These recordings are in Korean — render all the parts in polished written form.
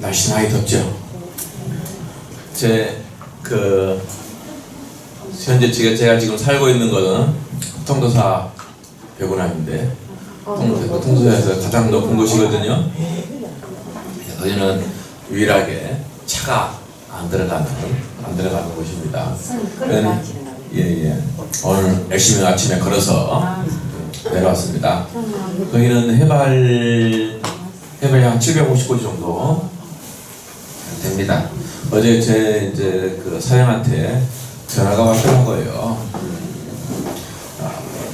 날씨 많이 덥죠. 현재 제가 지금 살고 있는 것은 통도사 벽운항인데 통도사에서 가장 높은 곳이거든요. 거기는 유일하게 차가 안 들어가는 곳입니다. 오늘 열심히 아침에 걸어서 내려왔습니다. 거기는 해발이 한 750고지 정도 됩니다. 어제 제 사장한테 전화가 왔더라고요.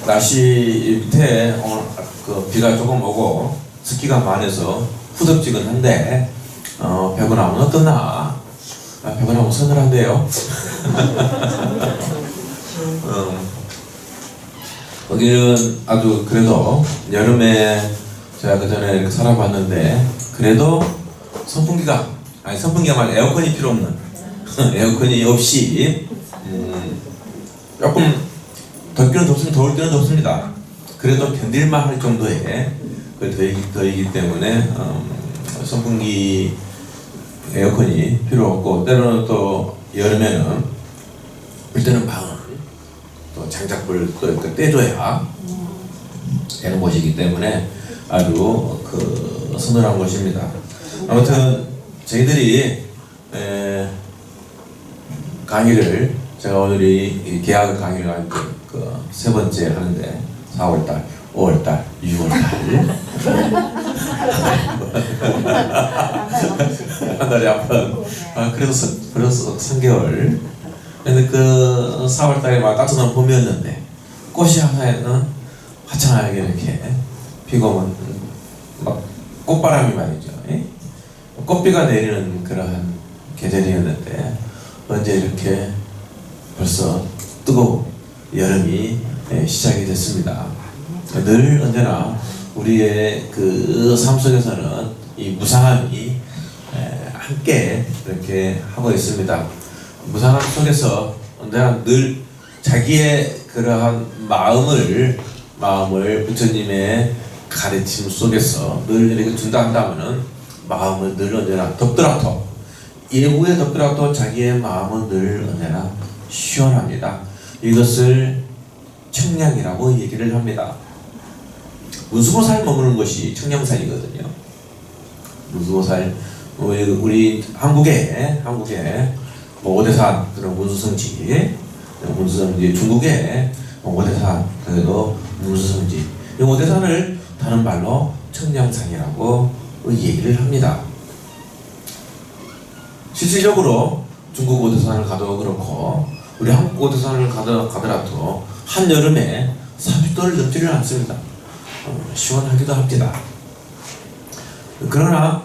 날씨 밑에 오늘 비가 조금 오고 습기가 많아서 후덥지근한데 벽운항은 어떠나? 벽운항은 서늘한데요. 거기는 아주 그래도 여름에 제가 그전에 이렇게 살아봤는데 그래도 선풍기가 말고 에어컨이 필요 없는 에어컨이 없이 조금 덥기는 덥습니다. 더울 때는 덥습니다. 그래도 견딜만 할 정도의 더위기 때문에 선풍기 에어컨이 필요 없고 때로는 또 여름에는 일단은 방을 또 장작불 떼줘야 되는 곳이기 때문에 아주 서늘한 곳입니다. 아무튼 저희들이 강의를 제가 오늘이 계약 강의를 할 때 세 번째 하는데 4월달, 5월달, 6월달 한 달에 한 번. 그래서 3개월. 근데 4월달에 막 따뜻한 봄이었는데 꽃이 하나에는 화창하게 이렇게 피고 오면 막 꽃바람이 말이죠. 꽃비가 내리는 그러한 계절이었는데 언제 이렇게 벌써 뜨거운 여름이 시작이 됐습니다. 늘 언제나 우리의 삶 속에서는 이 무상함이 함께 이렇게 하고 있습니다. 무상함 속에서 언제나 늘 자기의 그러한 마음을 부처님의 가르침 속에서 늘 이렇게 준다 한다면은 마음을 늘 언제나 덥더라도 예후에 덥더라도 자기의 마음은 늘 언제나 시원합니다. 이것을 청량이라고 얘기를 합니다. 문수보살 머무는 것이 청량산이거든요. 문수보살 우리 한국에 오대산 그런 문수성지 중국에 오대산 그래도 문수성지 이 오대산을 다른 말로 청량산이라고 얘기를 합니다. 실질적으로 중국 오대산을 가도 그렇고 우리 한국 오대산을 가더라도 한여름에 30도를 넘지를 않습니다. 시원하기도 합니다. 그러나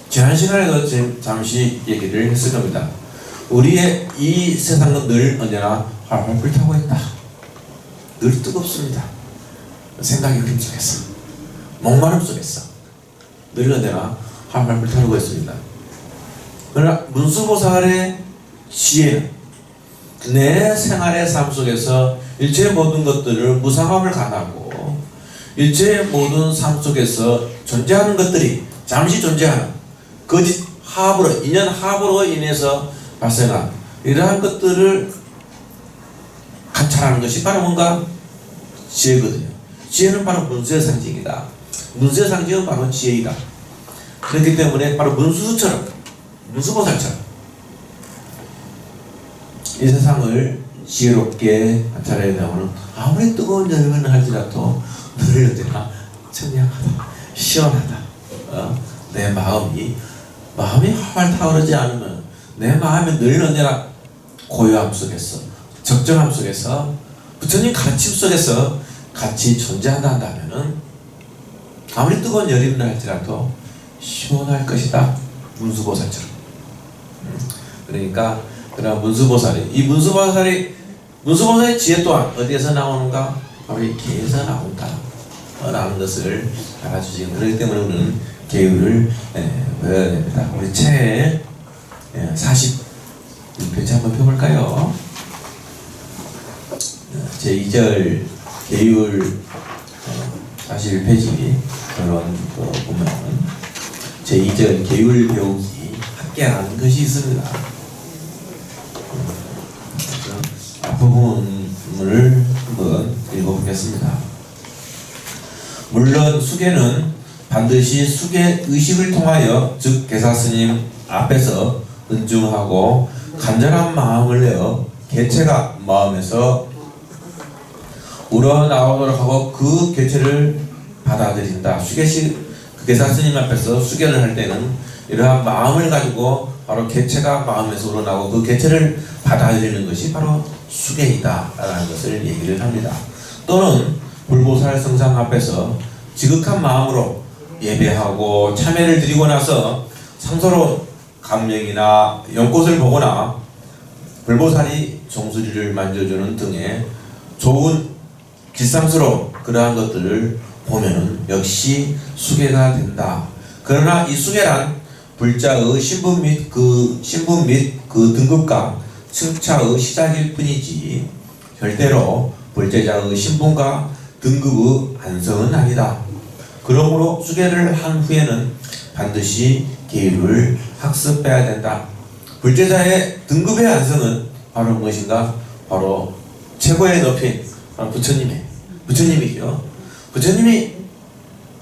지난 시간에도 잠시 얘기를 했을 겁니다. 우리의 이 세상은 늘 언제나 활활 불타고 있다. 늘 뜨겁습니다. 생각의 흐름 속에서 목마름 속에서 늘 언제나 활활 불타고 있습니다. 그러나 문수보살의 지혜는 내 생활의 삶 속에서 일체의 모든 것들을 무상함을 간하고 일체의 모든 삶 속에서 존재하는 것들이 잠시 존재하는 거짓 합으로 인연 합으로 인해서 발생한 이러한 것들을 관찰하는 것이 바로 뭔가 지혜거든요. 지혜는 바로 문수의 상징이다. 문수의 상징은 바로 지혜이다. 그렇기 때문에 바로 문수보살처럼 이 세상을 지혜롭게 관찰해내면 아무리 뜨거운 여름을 할지라도 늘 언제나 청량하다, 시원하다. 내 마음이 활활 타오르지 않으면 내 마음이 늘 언제나 고요함 속에서 적정함 속에서 부처님 가르침 속에서 같이 존재한다 한다면은 아무리 뜨거운 여름을 할지라도 시원할 것이다. 문수보살처럼. 그러니까 그런 문수보살의 지혜 또한 어디에서 나오는가? 바로 이 개에서 나온다. 라는 것을 알아주시고 그렇기 때문에 우리는 계율을 배워야 됩니다. 우리 책 46페이지 한번 펴볼까요? 제2절 계율 41페이지 그런 거 보면 제2절 계율 배우기 학계라는 것이 있습니다. 앞부분을 한번 읽어보겠습니다. 물론 수계는 반드시 수계 의식을 통하여 즉 계사스님 앞에서 은중하고 간절한 마음을 내어 개체가 마음에서 우러나오도록 하고 그 개체를 받아들인다. 수계식 계사스님 앞에서 수계를 할 때는 이러한 마음을 가지고 바로 개체가 마음에서 우러나오고 그 개체를 받아들이는 것이 바로 수계이다 라는 것을 얘기를 합니다. 또는 불보살 성상 앞에서 지극한 마음으로 예배하고 참회를 드리고 나서 상서로 감명이나 연꽃을 보거나 불보살이 종소리를 만져주는 등의 좋은 길상스러운 그러한 것들을 보면은 역시 수계가 된다. 그러나 이 수계란 불자의 신분 및 그 등급과 승차의 시작일 뿐이지 절대로 불제자의 신분과 등급의 안성은 아니다. 그러므로 수계를 한 후에는 반드시 계율을 학습해야 된다. 불제자의 등급의 안성은 바로 무엇인가? 바로 최고의 높이 바로 부처님이죠. 부처님이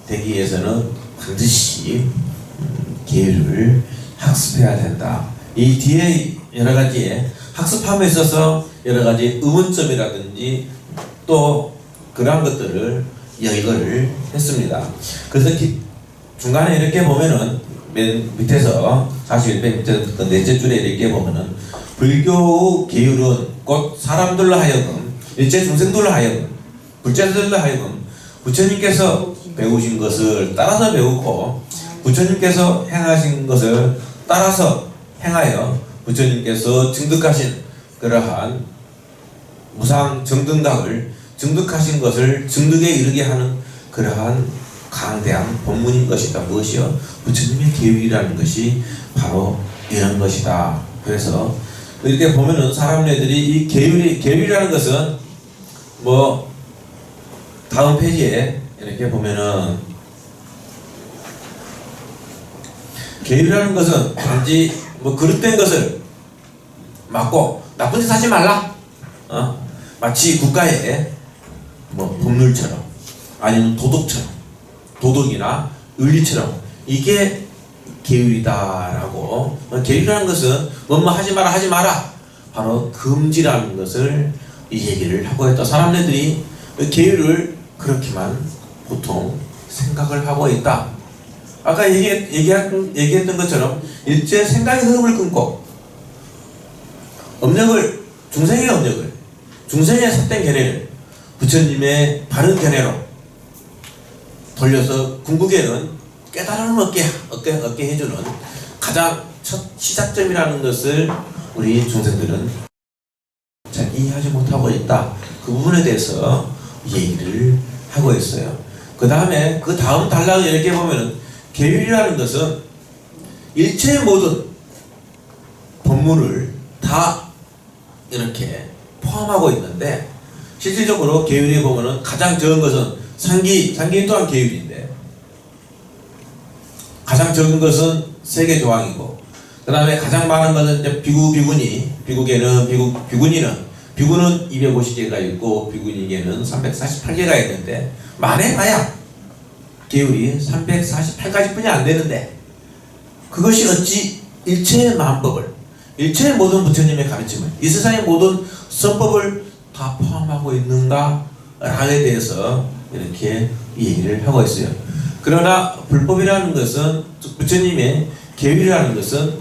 되기 위해서는 반드시 계율을 학습해야 된다. 이 뒤에 여러 가지의 학습함에 있어서 여러 가지 의문점이라든지 또 그러한 것들을 열거를 했습니다. 그래서 중간에 이렇게 보면은 맨 밑에서 41편 밑에 그 넷째 줄에 이렇게 보면은 불교의 계율은 곧 사람들로 하여금 일체 중생들로 하여금 불자들로 하여금 부처님께서 배우신 것을 따라서 배우고 부처님께서 행하신 것을 따라서 행하여 부처님께서 증득하신 그러한 무상 정등각을 증득하신 것을 증득에 이르게 하는 그러한 강대한 법문인 것이다. 무엇이요? 부처님의 계율이라는 것이 바로 이런 것이다. 그래서 이렇게 보면은 사람들이 이 계율이라는 것은 뭐 다음 페이지에 이렇게 보면은 계율이라는 것은 단지 뭐 그릇된 것을 막고 나쁜 짓 하지 말라. 마치 국가의 뭐 법률처럼 아니면 도덕이나 윤리처럼 이게 계율이다라고. 계율이라는 것은 뭐뭐 하지 마라 바로 금지라는 것을 이 얘기를 하고 있다. 사람들이 계율을 그렇게만 보통 생각을 하고 있다. 아까 얘기했던 것처럼 일제 생각의 흐름을 끊고 중생의 삿된 견해를 부처님의 바른 견해로 돌려서 궁극에는 깨달음을 얻게 해주는 가장 첫 시작점이라는 것을 우리 중생들은 잘 이해하지 못하고 있다. 그 부분에 대해서 얘기를 하고 있어요. 그 다음 단락을 이렇게 보면은 계율이라는 것은 일체의 모든 법문을 다 이렇게 포함하고 있는데 실질적으로 계율에 보면은 가장 적은 것은 상기 또한 계율인데 가장 적은 것은 세계 조항이고 그 다음에 가장 많은 것은 이제 비구니는 250개가 있고 비구니계는 348개가 있는데 많아야 계율이 348가지뿐이 안 되는데 그것이 어찌 일체의 만법을 일체의 모든 부처님의 가르침을 이 세상의 모든 선법을 다 포함하고 있는가에 대해서 이렇게 얘기를 하고 있어요. 그러나 불법이라는 것은 부처님의 계율이라는 것은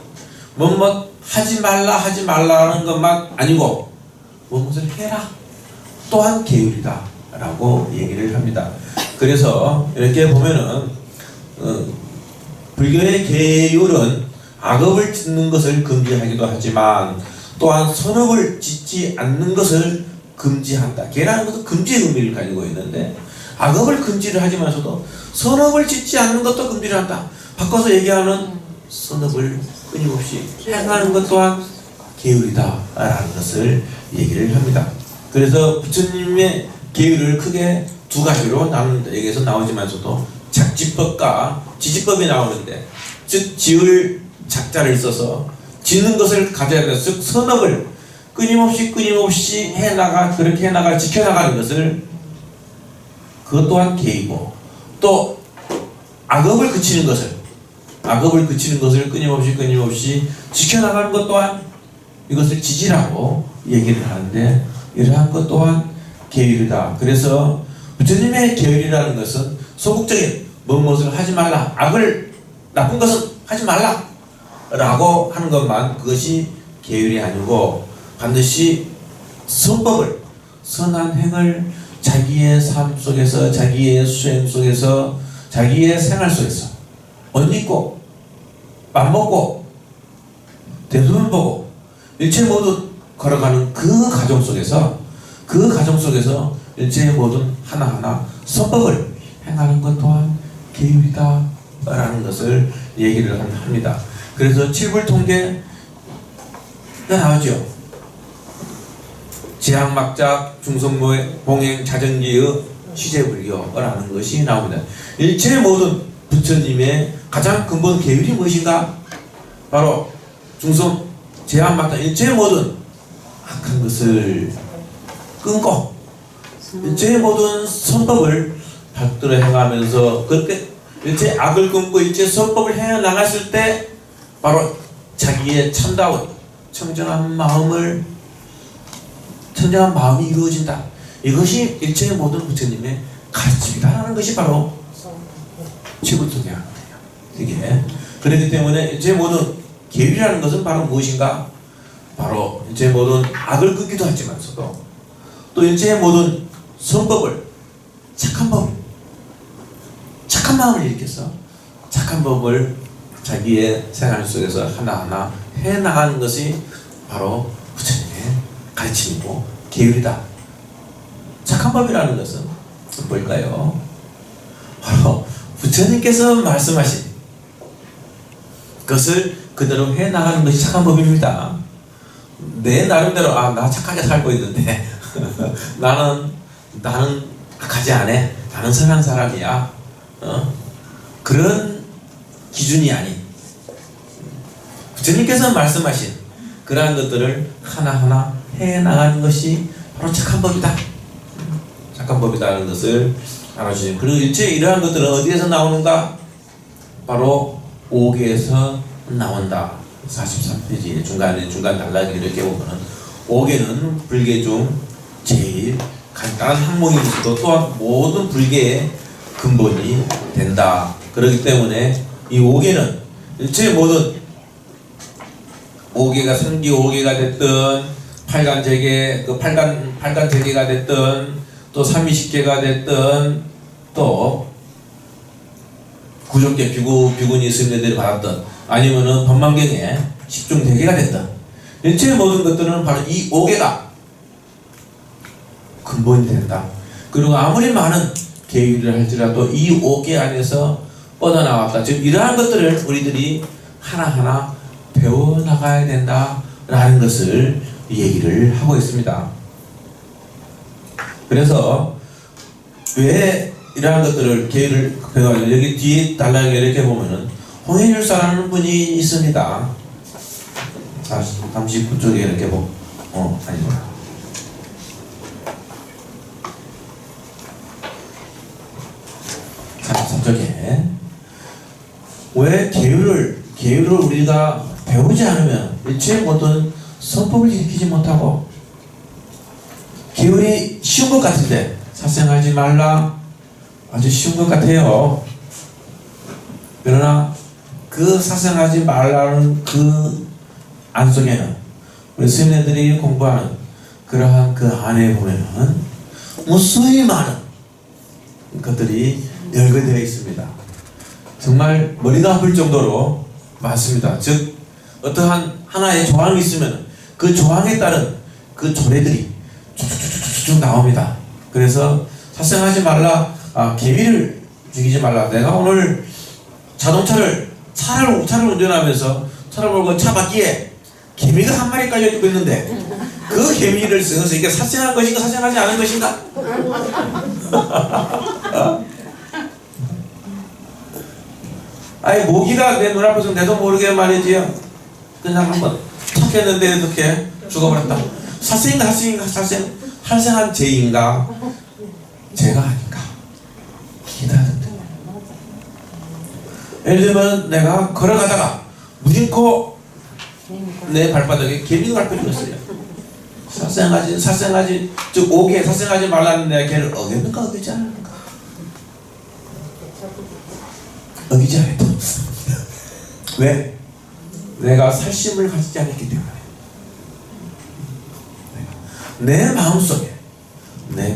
뭐뭐 하지 말라는 것만 아니고 무엇을 해라 또한 계율이다 라고 얘기를 합니다. 그래서 이렇게 보면은 불교의 계율은 악업을 짓는 것을 금지하기도 하지만 또한 선업을 짓지 않는 것을 금지한다. 계라는 것도 금지의 의미를 가지고 있는데 악업을 금지를 하지만서도 선업을 짓지 않는 것도 금지를 한다. 바꿔서 얘기하는 선업을 끊임없이 행하는 것 또한 계율이다 라는 것을 얘기를 합니다. 그래서 부처님의 계율을 크게 두 가지로 나누는데 여기에서 나오지만서도 작지법과 지지법이 나오는데 즉 지을 작자를 써서 짓는 것을 가져야 된다. 즉 선업을 끊임없이 해나가, 그렇게 해나가, 지켜나가는 것을, 그것 또한 계이고, 또 악업을 그치는 것을 끊임없이 지켜나가는 것 또한 이것을 지지라고 얘기를 하는데, 이러한 것 또한 계율이다. 그래서 부처님의 계율이라는 것은 소극적인 무엇을 하지 말라, 나쁜 것은 하지 말라 라고 하는 것만, 그것이 계율이 아니고 반드시 선법을, 선한 행을 자기의 삶 속에서, 자기의 수행 속에서, 자기의 생활 속에서 옷 입고 밥 먹고 대소변 보고 일체 모두 걸어가는 그 가정 속에서 일체의 모든 하나하나 선법을 행하는 것 또한 계율이다 라는 것을 얘기를 합니다. 그래서 칠불통계가 나오죠. 제학막작 중성봉행 자정기의 시제불교라는 것이 나옵니다. 일체 모든 부처님의 가장 근본 계율이 무엇인가? 바로 중성 제학막작, 일체 모든 악한 것을 끊고 일체 모든 선법을 받들어 행하면서, 그렇게 일체 악을 끊고 일체 선법을 해 나갔을 때 바로 자기의 참다운 청정한 마음이 이루어진다. 이것이 일체의 모든 부처님의 가르침이다라는 것이 바로 칠불통계예요. 이게 그렇기 때문에 일체의 모든 계율이라는 것은 바로 무엇인가? 바로 일체의 모든 악을 끊기도 하지만서도 또 일체의 모든 선법을, 착한 마음을 일으켜서 착한 법을 자기의 생활 속에서 하나하나 해나가는 것이 바로 부처님의 가르침이고 계율이다. 착한 법이라는 것은 뭘까요? 바로 부처님께서 말씀하신 것을 그대로 해나가는 것이 착한 법입니다. 내 나름대로 나 착하게 살고 있는데 나는 악하지 않아, 나는 선한 사람이야, 그런 기준이 아닌 부처님께서 말씀하신 그러한 것들을 하나하나 해나가는 것이 바로 착한 법이다. 착한 법이다라는 것을 알아주시죠. 그리고 일체 이러한 것들은 어디에서 나오는가? 바로 오계에서 나온다. 43페이지 중간 단락을 이렇게 보면은, 오계는 불계 중 제일 간단한 학문이면서도 또한 모든 불계의 근본이 된다. 그렇기 때문에 이 오계는 일체 모든 오계가 성기 오계가 됐든 팔간제계, 팔간제계가 됐든 또 삼위식계가 됐든 또 구족계 비구니 스님들이 받았던, 아니면은 법망경의 십중대계가 됐던 일체의 모든 것들은 바로 이 오계가 근본이 된다. 그리고 아무리 많은 계율을 할지라도 이 오계 안에서 뻗어나왔다. 즉 이러한 것들을 우리들이 하나하나 배워나가야 된다라는 것을 얘기를 하고 있습니다. 그래서 왜 이러한 것들을 계율을 배워야, 여기 뒤에 단락에 이렇게 보면은 홍해율사라는 분이 있습니다. 39쪽에 이렇게 아닙니다. 쪽에 왜 계율을 우리가 배우지 않으면 일체의 모든 선법을 지키지 못하고, 계율이 쉬운 것 같은데 사생하지 말라, 아주 쉬운 것 같아요. 그러나 그 사생하지 말라는 그 안 속에는 우리 스님들이 공부하는 그러한 그 안에 보면은 무수히 많은 것들이 열거되어 있습니다. 정말 머리가 아플 정도로 많습니다. 즉 어떠한 하나의 조항이 있으면 그 조항에 따른 그 조례들이 쭉쭉쭉쭉 나옵니다. 그래서 사생하지 말라, 개미를 죽이지 말라. 내가 오늘 차를 운전하면서 차를 몰고 차 바퀴에 개미가 한 마리 깔려있고 있는데 그 개미를 쓰면서 이게 사생한 것인가 사생하지 않은 것인가? 아니 모기가 내 눈앞에서 내도 모르게 말이지 그냥 한번 탁 했는데 이렇게 죽어버렸다. 살생한 죄인가 죄가 아닌가 기다렸는데, 예를 들면 내가 걸어가다가 무심코 내 발바닥에 개미가 밟혀졌어요. 살생하지 즉 오게 살생하지 말라는 내 개를 어겼는가 어기지 않았는가? 어기지 않았다. 왜? 내가 살심을 가지지 않았기 때문에. 내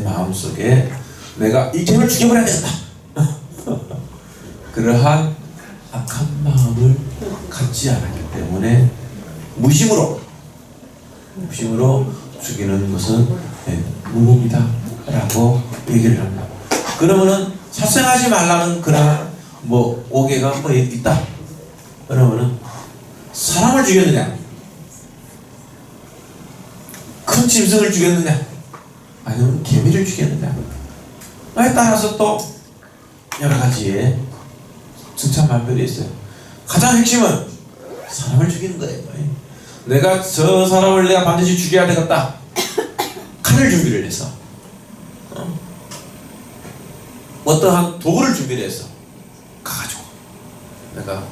마음속에 내가 이 개를 죽여버려야 되겠다. 그러한 악한 마음을 갖지 않았기 때문에 무심으로 죽이는 것은 무법이다 라고 얘기를 합니다. 그러면은 살생하지 말라는 그런 오개가 있다. 그러면은 사람을 죽였느냐, 큰 짐승을 죽였느냐, 아니면 개미를 죽였느냐에 따라서 또 여러 가지의 승차만별이 있어요. 가장 핵심은 사람을 죽이는 거예요. 내가 저 사람을 내가 반드시 죽여야 되겠다. 칼을 준비를 해서 어떠한 도구를 준비를 해서 가가지고 내가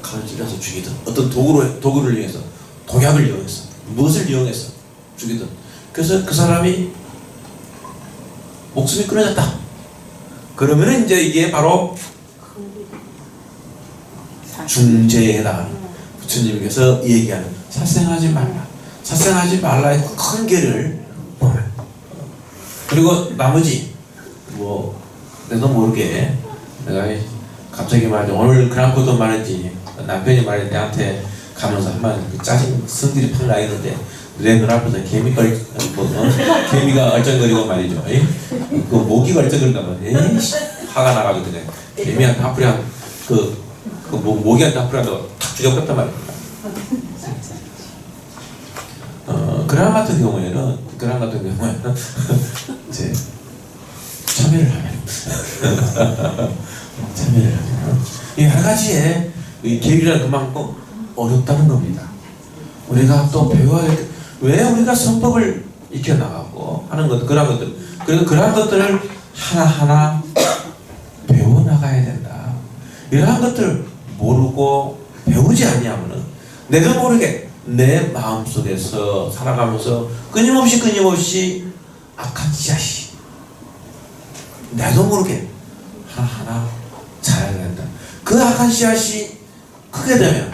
칼을 찔러서 죽이든, 어떤 도구를 이용해서, 독약을 이용해서, 무엇을 이용해서 죽이든, 그래서 그 사람이 목숨이 끊어졌다. 그러면은 이제 이게 바로 중죄에 해당하는, 부처님께서 얘기하는 살생하지 말라의 큰 개를 보면, 그리고 나머지 내도 모르게 내가 갑자기 말이지, 오늘 그런 것도 말했지, 남편이 말했지, 내한테 가면서 한번 짜증 성질이 팍 나있는데 내 눈앞에서 개미가 얼쩡거리고 말이죠. 그 모기가 얼쩡거린단 말이야. 화가 나가지고 그냥 개미한테 한풀이 모기한테 한풀이 한다고 탁 죽여버렸단 말이야. 그런 같은 경우에는 이제 참여를 하면 이 한 가지의 계획이란 그만큼 어렵다는 겁니다. 우리가 또 배워야 될, 왜 우리가 선법을 익혀나가고 하는 것, 그런 것들, 그래서 그러한 것들을 하나하나 배워나가야 된다. 이러한 것들을 모르고 배우지 않냐면은 내가 모르게 내 마음속에서 살아가면서 끊임없이 악한 씨앗이 나도 모르게 하나하나 자라야 된다. 그 악한 씨앗이 크게 되면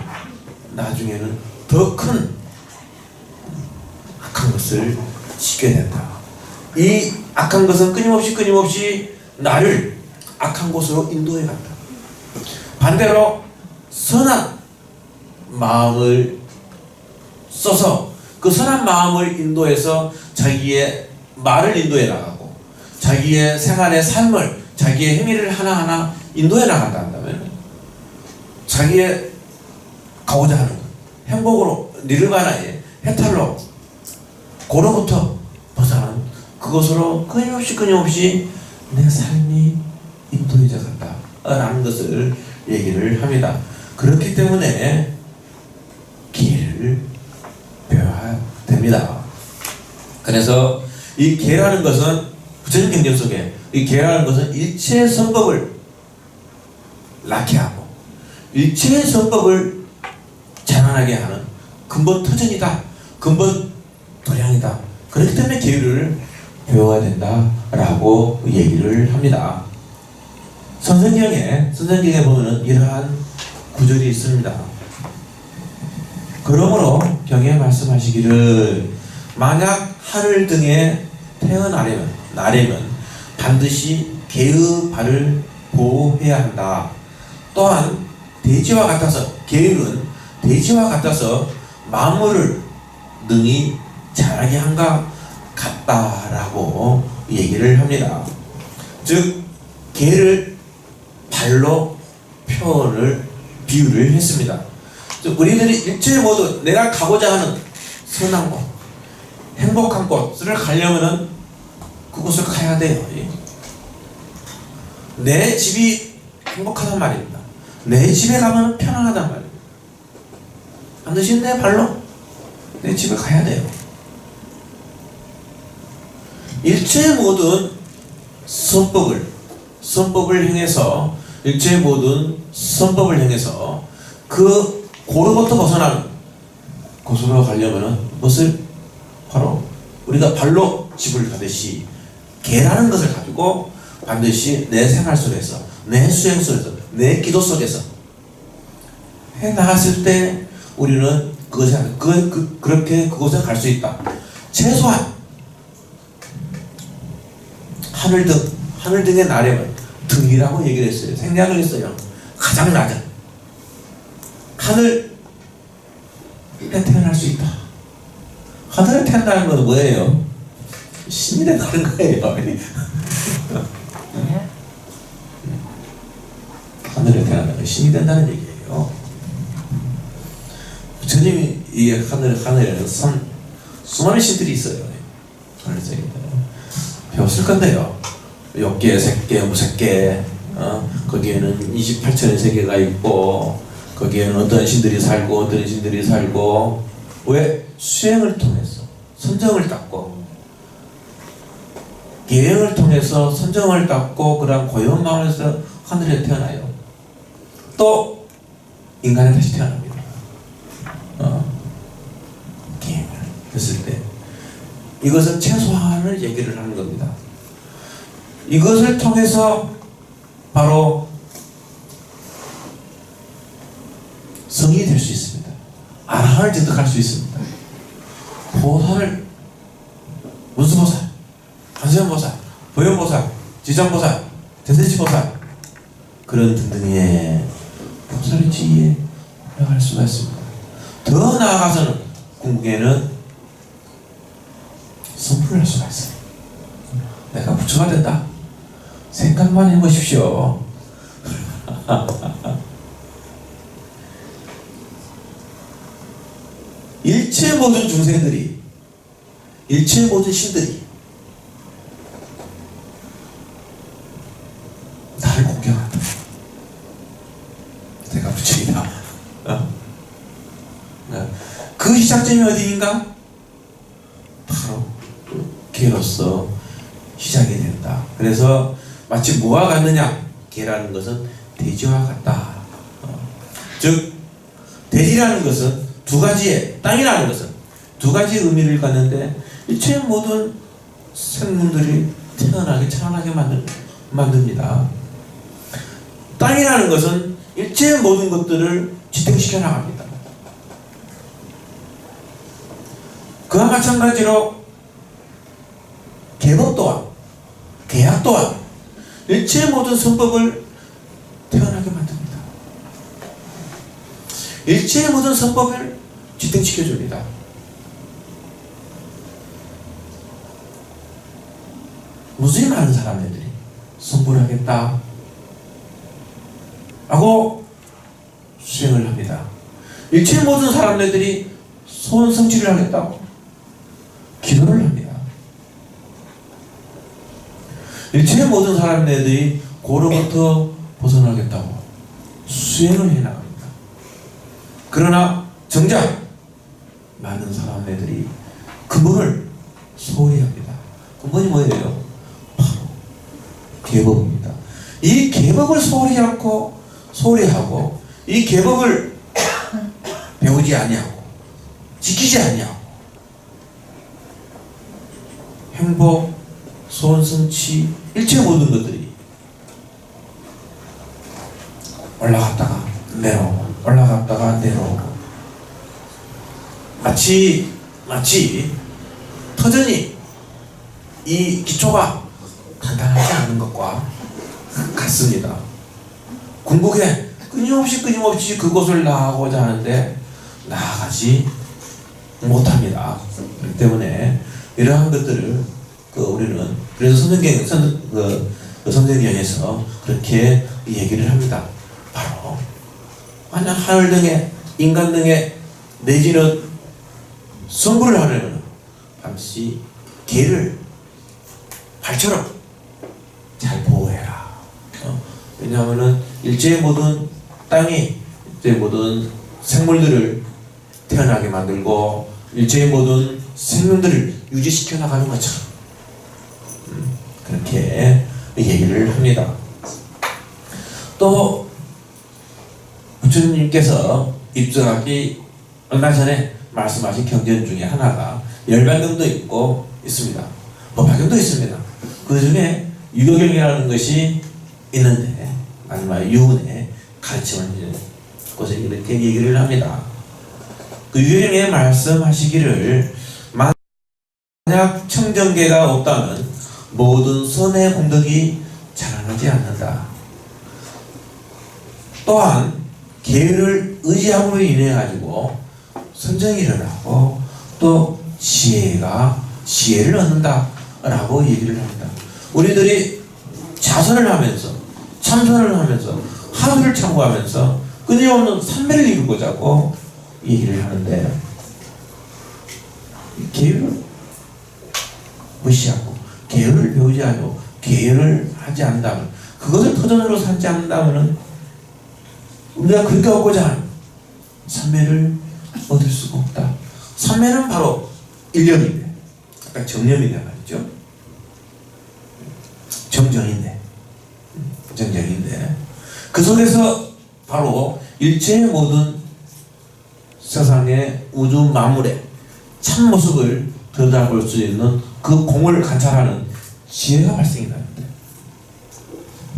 나중에는 더 큰 악한 것을 짓게 된다. 이 악한 것은 끊임없이 나를 악한 곳으로 인도해 간다. 반대로 선한 마음을 써서 그 선한 마음을 인도해서 자기의 말을 인도해 나가고 자기의 생활의 삶을, 자기의 행위를 하나하나 인도해 나간다 한다면 자기의 가고자 하는 행복으로, 니르바나의 해탈로, 고로부터 벗어나는 그것으로 끊임없이 내 삶이 인도해져 간다 라는 것을 얘기를 합니다. 그렇기 때문에 기회를 배워야 됩니다. 그래서 이 계라는 것은 부처님 경전 속에 이 계라는 것은 일체의 선법을 낳게 하고 일체의 선법을 자라나게 하는 근본 터전이다, 근본 도량이다. 그렇기 때문에 계율을 배워야 된다라고 얘기를 합니다. 선생경에 보면은 이러한 구절이 있습니다. 그러므로 경에 말씀하시기를 만약 하늘 등에 태어나려면 반드시 개의 발을 보호해야 한다. 또한 돼지와 같아서, 계율은 돼지와 같아서 만물을 능히 자라게 한가 같다라고 얘기를 합니다. 즉 개를 발로 비유를 했습니다. 즉 우리들이 일체 모두 내가 가고자 하는 선한 곳, 행복한 곳을 가려면은 그곳을 가야 돼요. 내 집이 행복하단 말입니다. 내 집에 가면 편안하단 말이에요. 반드시 내 발로 내 집에 가야 돼요. 일체의 모든 선법을 행해서 일체의 모든 선법을 행해서 그 고로부터 벗어나는 곳으로 가려면은 무엇을? 바로 우리가 발로 집을 가듯이 개라는 것을 가지고 반드시 내 생활 속에서, 내 수행 속에서, 내 기도 속에서 해 나갔을 때 우리는 그렇게 그곳에 갈 수 있다. 최소한 하늘 등의 나래는 등이라고 얘기를 했어요. 생략을 했어요. 가장 낮은 하늘에 태어날 수 있다. 하늘에 태어나는 건 뭐예요? 신이 된다는 거예요. 하늘에 태어나는 건 신이 된다는 얘기예요. 부처님이 이 하늘에는 수많은 신들이 있어요. 그래서 배웠을 건데요. 욕계, 색계, 무색계, 거기에는 28천의 세계가 있고, 거기에는 어떤 신들이 살고, 어떤 신들이 살고, 왜? 수행을 통해서 선정을 닦고, 계행을 통해서 선정을 닦고, 그런 고요한 마음에서 하늘에 태어나요. 또 인간에 다시 태어납니다. 계행을 했을 때 이것은 최소한을 얘기를 하는 겁니다. 이것을 통해서 바로 성이 될 수 있습니다. 아라한을 득득할 수 있습니다. 보살을 문수보살, 관세음보살, 보현보살, 지장보살, 대세지보살 그런 등등의 보살의 지위에 올라갈 수가 있습니다. 더 나아가서는 궁극에는 선풀을 할 수가 있어요. 내가 부처가 된다. 생각만 해보십시오. 일체 모든 중생들이, 일체 모든 신들이 나를 공경한다. 내가 부처이다. 그 시작점이 어디인가? 바로 개로서 시작이 된다. 그래서 마치 뭐와 같느냐? 개라는 것은 돼지와 같다. 즉 돼지라는 것은 두 가지의, 땅이라는 것은 두 가지 의미를 갖는데 일체 모든 생물들이 태어나게 자라나게 만듭니다. 땅이라는 것은 일체 모든 것들을 지탱시켜 나갑니다. 그와 마찬가지로 계법 또한, 계약 또한 일체 모든 선법을 태어나게 만듭니다. 일체의 모든 선법을 지탱시켜줍니다. 무수히 많은 사람들이 선보를 하겠다 하고 수행을 합니다. 일체 모든 사람들이 소원 성취를 하겠다고 기도를 합니다. 일체 모든 사람들이 고로부터 벗어나겠다고 수행을 해나갑니다. 그러나 정작 많은 사람들이 근본을 소홀히 합니다. 근본이 뭐예요? 바로 계법입니다. 이 계법을 소홀히 하고 이 계법을 배우지 아니하고 지키지 아니하고 행복, 소원 성취, 일체 모든 것들이 올라갔다가 내려오고 올라갔다가 내려오고 마치 터전이 이 기초가 단단하지 않은 것과 같습니다. 궁극에 끊임없이 그곳을 나아가고자 하는데 나아가지 못합니다. 그렇기 때문에 이러한 것들을 우리는 그래서 선생경에서 그렇게 얘기를 합니다. 바로 만약 하늘 등에 인간 등에 내지는 성불을 하려면 반드시 개를 발처럼 잘 보호해라. 왜냐하면은 일체의 모든 땅이 이제 모든 생물들을 태어나게 만들고 일체의 모든 생명들을 유지시켜 나가는 것처럼 그렇게 얘기를 합니다. 또 부처님께서 입증하기 얼마 전에 말씀하신 경전 중에 하나가 열반경도 있습니다. 법화경도 있습니다. 그 중에 유교경이라는 것이 있는데 마지막 유운의 가르침을 곳에 이렇게 얘기를 합니다. 그 유교경에 말씀하시기를 만약 청정계가 없다면 모든 선의 공덕이 자라나지 않는다. 또한 계율을 의지함으로 인해 가지고 선정이 일어나고 또 지혜를 얻는다라고 얘기를 합니다. 우리들이 자선을 하면서 참선을 하면서 하루를 참고하면서 끊임없는 삼매를 이루고자 하고 얘기를 하는데 계율을 무시하고 계율을 배우지 않고 계율을 하지 않는다면 그것을 터전으로 삼지 않는다면 우리가 그렇게 얻고자 하는 삼매를 얻을 수가 없다. 삼매는 바로 일념인데 아까 정념이냐 말이죠. 정정인데 그 속에서 바로 일체의 모든 세상의 우주 만물의 참모습을 들여다볼 수 있는 그 공을 관찰하는 지혜가 발생이 나는데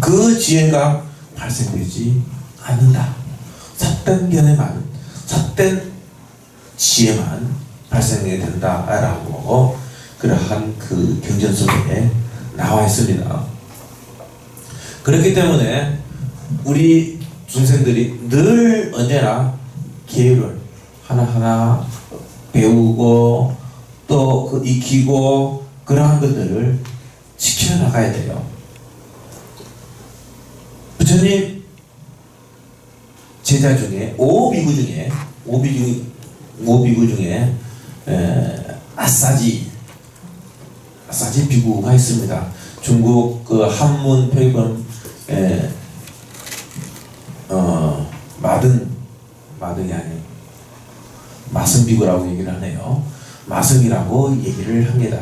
그 지혜가 발생되지 않는다. 삿된 지혜만 발생하게 된다라고 그러한 그 경전 속에 나와 있습니다. 그렇기 때문에 우리 중생들이 늘 언제나 계율을 하나하나 배우고 또 그 익히고 그러한 것들을 지켜나가야 돼요. 부처님 제자 중에 오비구 중에 아싸지 비구가 있습니다. 중국 그 한문 표기본 마등이 아니에요. 마승비구라고 얘기를 하네요. 마승이라고 얘기를 합니다.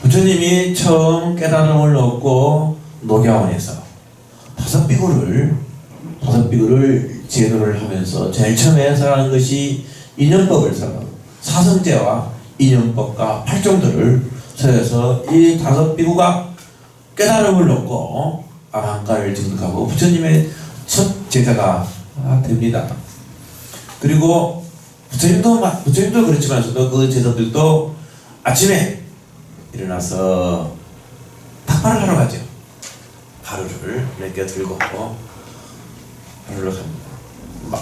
부처님이 처음 깨달음을 얻고 녹야원에서 다섯 비구를 제도를 하면서 제일 처음에 설하는 것이 인연법을 설하고 사성제와 인연법과 팔종들을 설해서 이 다섯 비구가 깨달음을 얻고 아랑가를 증득하고 부처님의 첫 제자가 됩니다. 그리고 부처님도 그렇지만서도 그 제자들도 아침에 일어나서 닭발을 하러 가죠. 하루를 몇 개 들고 하루를 갑니다.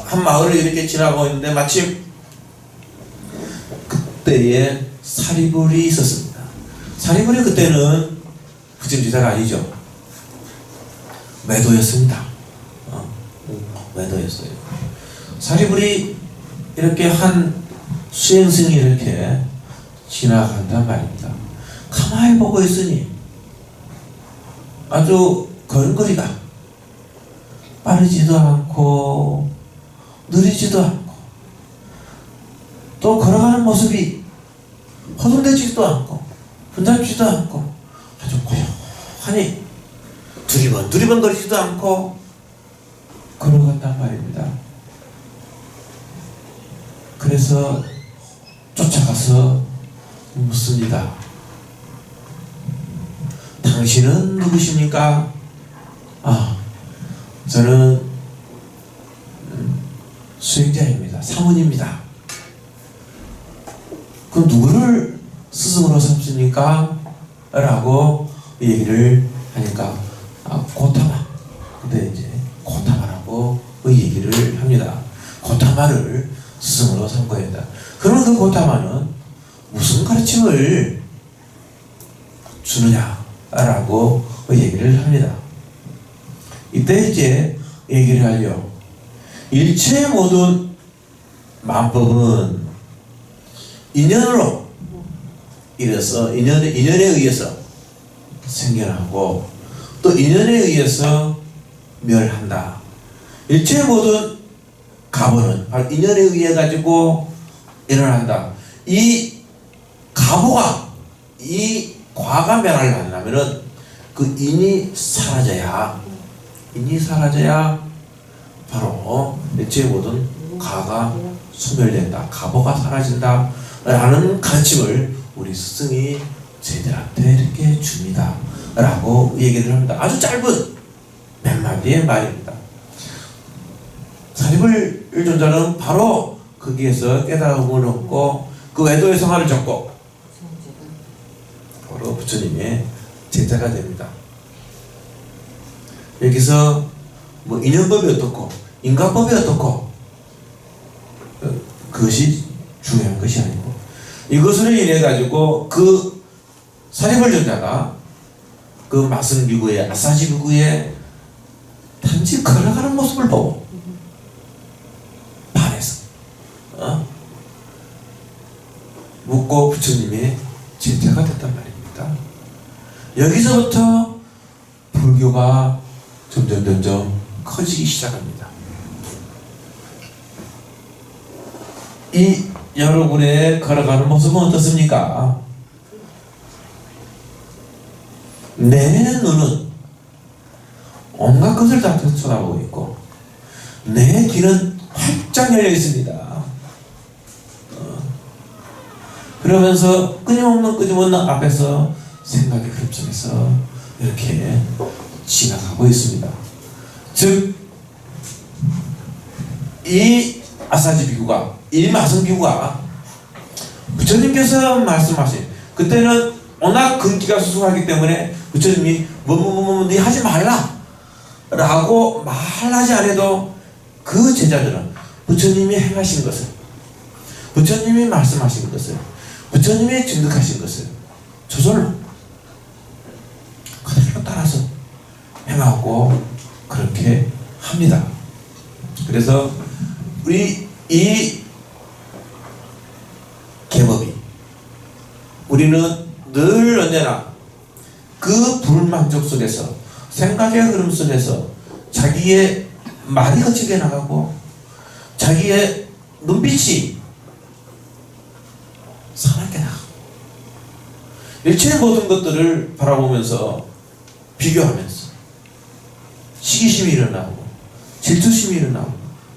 한 마을을 이렇게 지나고 있는데 마침 그때에 사리불이 있었습니다. 사리불이 그때는 부처님 제자가 아니죠. 매도였습니다. 매도였어요. 사리불이 이렇게 한 수행승이 이렇게 지나간단 말입니다. 가만히 보고 있으니 아주 걸음걸이가 빠르지도 않고 느리지도 않고 또 걸어가는 모습이 허둥대지도 않고 분잡지도 않고 아주 고요하니 두리번 거리지도 않고 걸어간단 말입니다. 그래서 쫓아가서 묻습니다. 당신은 누구십니까? 저는 수행자입니다. 사문입니다. 그럼 누구를 스승으로 삼습니까? 라고 얘기를 하니까 고타마. 근데 이제 고타마라고 얘기를 합니다. 고타마를 스승으로 삼고야 한다. 그러면 그 고타마는 무슨 가르침을 주느냐라고 얘기를 합니다. 이때 이제 얘기를 하죠. 일체의 모든 만법은 인연으로 이래서 인연에 의해서 생겨나고 또 인연에 의해서 멸한다. 일체의 모든 가보는 바로 인연에 의해 가지고 일어난다. 이 가보가 이 과가 변화를 하려면은 그 인이 사라져야 바로 일체의 모든 가가 소멸된다. 가보가 사라진다. 라는 가르침을 우리 스승이 제자한테 이렇게 줍니다. 라고 얘기를 합니다. 아주 짧은 몇 마디의 말입니다. 사리불 일존자는 바로 거기에서 깨달음을 얻고 그 외도의 성화를 적고 바로 부처님의 제자가 됩니다. 여기서 뭐 인연법이 어떻고 인과법이 어떻고 그것이 중요한 것이 아니고 이것으로 인해 가지고 그 사리불 존자가 그 마승 비구의 아사지 비구의 단지 걸어가는 모습을 보고 반해서 묻고 부처님의 제자가 됐단 말입니다. 여기서부터 불교가 점점 커지기 시작합니다. 이 여러분의 걸어가는 모습은 어떻습니까? 내 눈은 온갖 것을 다 쳐다보고 있고 내 귀는 활짝 열려 있습니다. 그러면서 끊임없는 앞에서 생각의 흐름 속에서 이렇게 지나가고 있습니다. 즉, 이 아사지 비구가, 이 마승 비구가 부처님께서 말씀하신 그때는 워낙 근기가 수수하기 때문에 부처님이 네 하지 말라 라고 말하지 않아도 그 제자들은 부처님이 행하신 것을, 부처님이 말씀하신 것을, 부처님이 증득하신 것을 저절로 그대로 따라서 행하고 그렇게 합니다. 그래서 우리 이 계법이 우리는 늘 언제나 그 불만족 속에서 생각의 흐름 속에서 자기의 말이 거치게 나가고 자기의 눈빛이 사납게 나가고 일체의 모든 것들을 바라보면서 비교하면서 시기심이 일어나고 질투심이 일어나고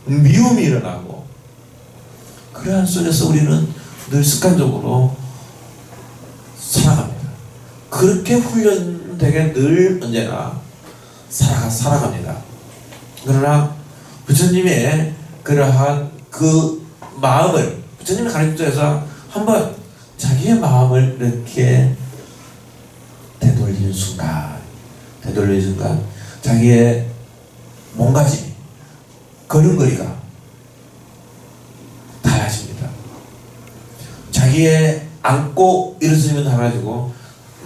미움이 일어나고 그러한 속에서 우리는 늘 습관적으로 살아갑니다. 그렇게 훈련되게 늘 언제나 살아갑니다. 그러나 부처님의 그러한 그 마음을 부처님의 가르침에서 한번 자기의 마음을 이렇게 되돌리는 순간 자기의 몸가짐이 걸음걸이가 달라집니다. 자기의 앉고 일어서면 달라지고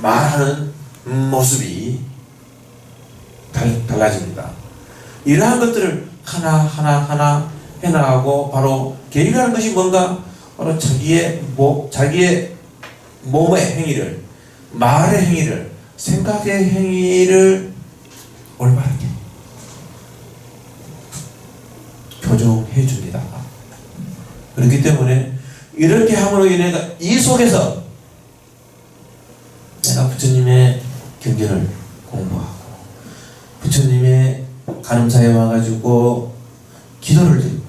말하는 모습이 달라집니다. 이러한 것들을 하나 해나가고 바로 계율하는 것이 뭔가 바로 자기의 몸의 행위를, 말의 행위를, 생각의 행위를 올바르게 교정해 줍니다. 그렇기 때문에 이렇게 함으로 인해 이 속에서 내가 부처님의 경전을 공부하고 부처님의 간음사에 와가지고 기도를 드리고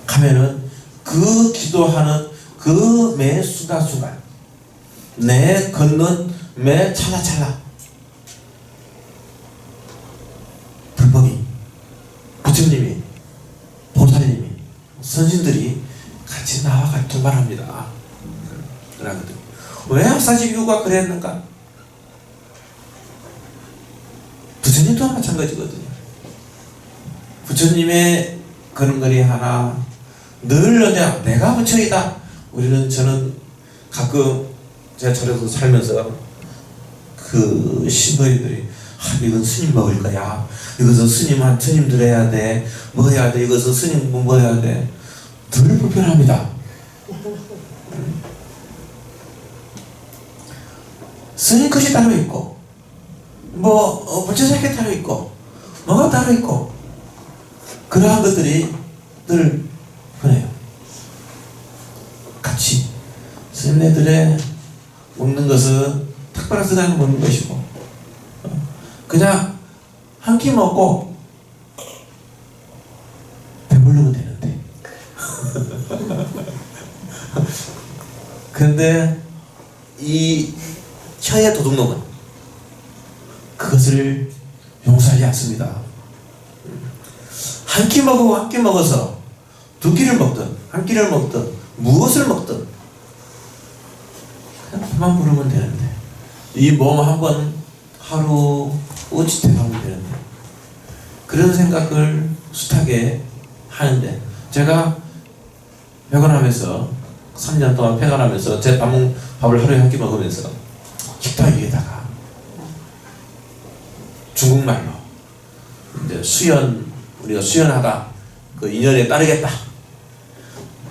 하면은 그 기도하는 그 매 순간순간 내 걷는 매 찰나찰나 불법이 부처님이 보살님이 선신들이 같이 나와 동반합니다. 그러거든요. 왜 아사지비구가 그랬는가? 부처님도 마찬가지거든요. 부처님의 걸음걸이 하나 늘 언제나 내가 부처이다. 저는 가끔 제가 절에서 살면서 그 신도인들이 이건 스님 먹을 거야. 이것은 스님들 해야 돼. 뭐 해야 돼. 이것은 스님 뭐 해야 돼. 늘 불편합니다. 스님 것이 따로 있고 부채살게 따로 있고 뭐가 따로 있고 그러한 것들이 늘 그래요. 같이 스님네들의 먹는 것은 특별한 수단을 먹는 것이고 그냥 한 끼 먹고 배부르면 되는데 근데 이 혀의 도둑놈은 그것을 용서하지 않습니다. 한 끼 먹고 한 끼 먹어서 두 끼를 먹든 한 끼를 먹든 무엇을 먹든 그냥 배만 부르면 되는데 이 몸 한 번 하루 어찌되면 되는데 그런 생각을 숱하게 하는데 제가 회관하면서 3년 동안 회관하면서 제 밥을 하루에 한 끼 먹으면서 식탁 위에다가 중국말로 이제 우리가 수연하다 그 인연에 따르겠다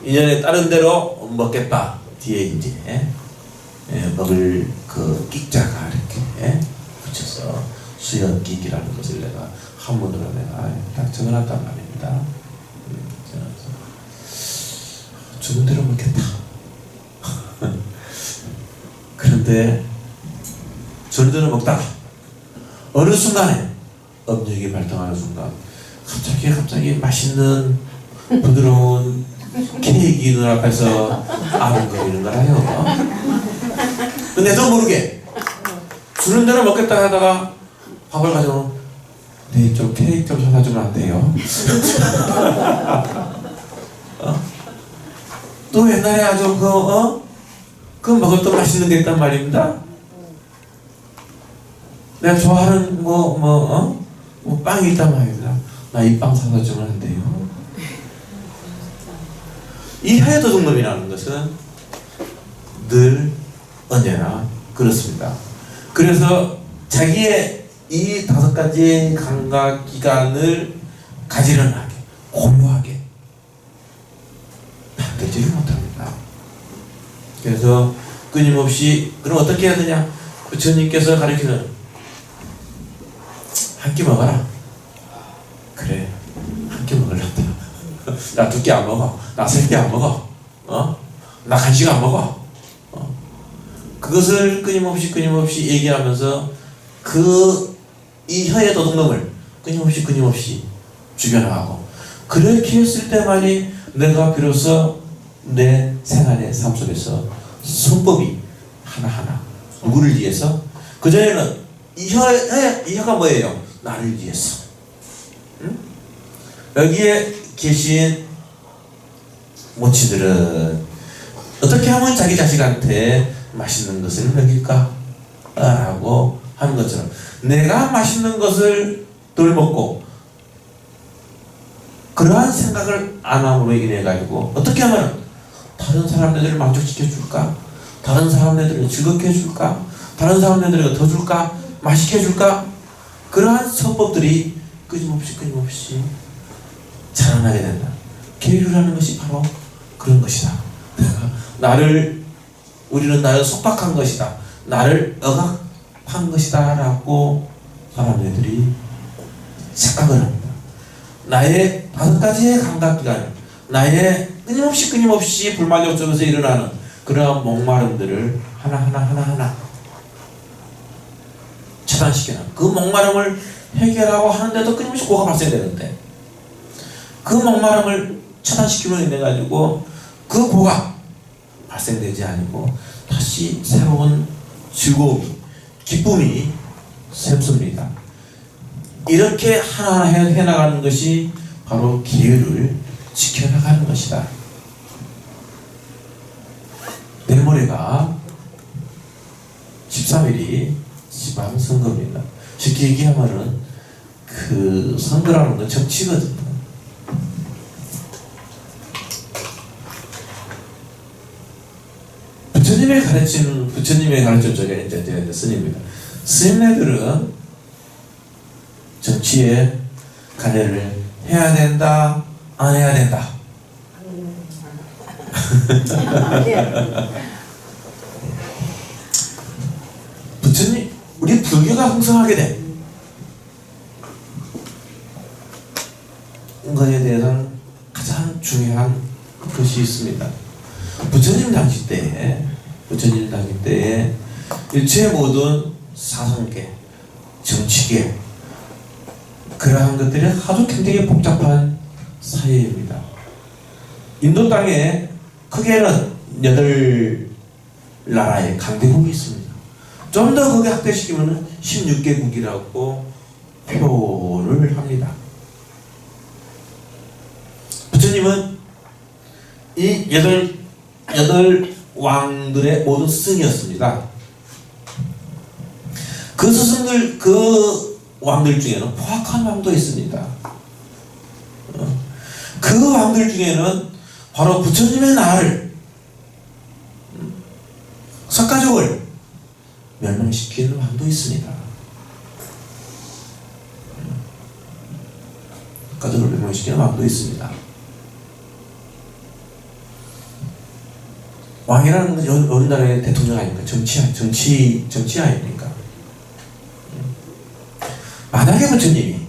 인연에 따른 대로 먹겠다 뒤에 이제 먹을 그 끼자가 이렇게 붙여서 수연기기라는 것을 내가 한문으로 내가 딱 적어놨단 말입니다. 주는 대로 먹겠다. 그런데 주는 대로 먹다가 어느 순간에 업력이 발동하는 순간 갑자기 맛있는 부드러운 케이크 눈앞에서 아른거리는 거라요. 내도 모르게 주는 대로 먹겠다 하다가 밥을 가지고 네, 좀 케이크 좀 사다 주면 안 돼요? 또 옛날에 아주 그 먹었던 맛있는 게 있단 말입니다. 내가 좋아하는 빵이 있단 말입니다. 나 이 빵 사다 주면 안 돼요? 이 혀의 도둑놈이라는 것은 늘 언제나 그렇습니다. 그래서 자기의 이 5가지 감각기관을 가지런하게 고요하게 만들지를 못합니다. 그래서 끊임없이 그럼 어떻게 해야 되냐? 부처님께서 가르치는 한 끼 먹어라. 그래 한 끼 먹으려다. 나 2끼 안 먹어. 나 3끼 안 먹어. 나 간식 안 먹어. 그것을 끊임없이 얘기하면서 이 혀의 도둑놈을 끊임없이 죽여나가고 그렇게 했을 때만이 내가 비로소 내 생활의 삶 속에서 손법이 하나하나 누구를 위해서 그전에는 이 혀가 뭐예요? 나를 위해서. 응? 여기에 계신 모치들은 어떻게 하면 자기 자식한테 맛있는 것을 먹일까? 라고 하는 것처럼 내가 맛있는 것을 덜 먹고 그러한 생각을 안 함으로 인해 가지고 어떻게 하면 다른 사람들을 만족시켜 줄까? 다른 사람들을 즐겁게 해줄까? 다른 사람들을 더 줄까? 맛있게 해줄까? 그러한 서법들이 끊임없이 자라나게 된다. 계율이라는 것이 바로 그런 것이다. 우리는 나를 속박한 것이다. 나를 억압한 것이다. 라고 사람들이 착각을 합니다. 나의 5가지의 감각기관, 나의 끊임없이 불만족 속에서 일어나는 그러한 목마름들을 하나하나 차단시키는 그 목마름을 해결하고 하는데도 끊임없이 고가 발생되는데 그 목마름을 차단시키로 인해 가지고 그 고가 발생되지 아니고 다시 새로운 즐거움이 기쁨이 샘습니다. 이렇게 하나하나 해나가는 것이 바로 기회를 지켜나가는 것이다. 내일 모레가 13일이 지방선거입니다. 쉽게 얘기하면은 그 선거라는 건 정치거든요. 부처님의 가르쳐 쪽에 이제 스님입니다. 스님네들은 정치에 관여를 해야 된다, 안 해야 된다. 부처님, 우리 불교가 흥성하게 돼. 있습니다. 부처님 당시 때에 일체 모든 사상계, 정치계 그러한 것들이 아주 굉장히 복잡한 사회입니다. 인도 땅에 크게는 8나라의 강대국이 있습니다. 좀 더 거기 확대시키면 16개국이라고 표를 합니다. 부처님은 이 8 왕들의 모든 스승이었습니다. 그 스승들, 그 왕들 중에는 포악한 왕도 있습니다. 그 왕들 중에는 바로 부처님의 나라를, 석가족을 멸망시키는 왕도 있습니다. 석가족을 멸망시키는 왕도 있습니다. 왕이라는 것은 우리나라의 대통령 아닙니까? 정치 아닙니까? 만약에 부처님이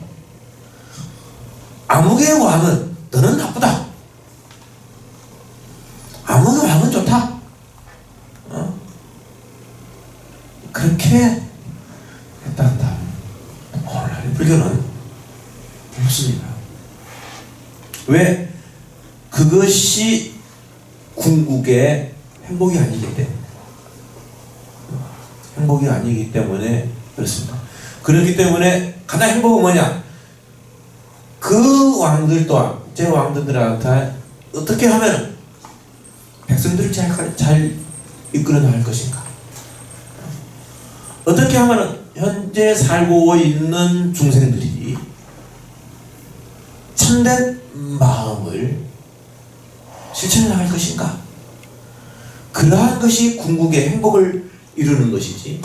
암흑의 왕은 너는 나쁘다, 암흑의 왕은 좋다, 그렇게 했다. 오늘날의 불교는 없습니다. 왜? 그것이 궁극의 행복이 아니기 때문에 그렇습니다. 그렇기 때문에 가장 행복은 뭐냐? 그 왕들 또한 제 왕들한테 어떻게 하면 백성들을 잘 이끌어 나갈 것인가? 어떻게 하면 현재 살고 있는 중생들이 참된 마음을 실천해 나갈 것인가? 그러한 것이 궁극의 행복을 이루는 것이지,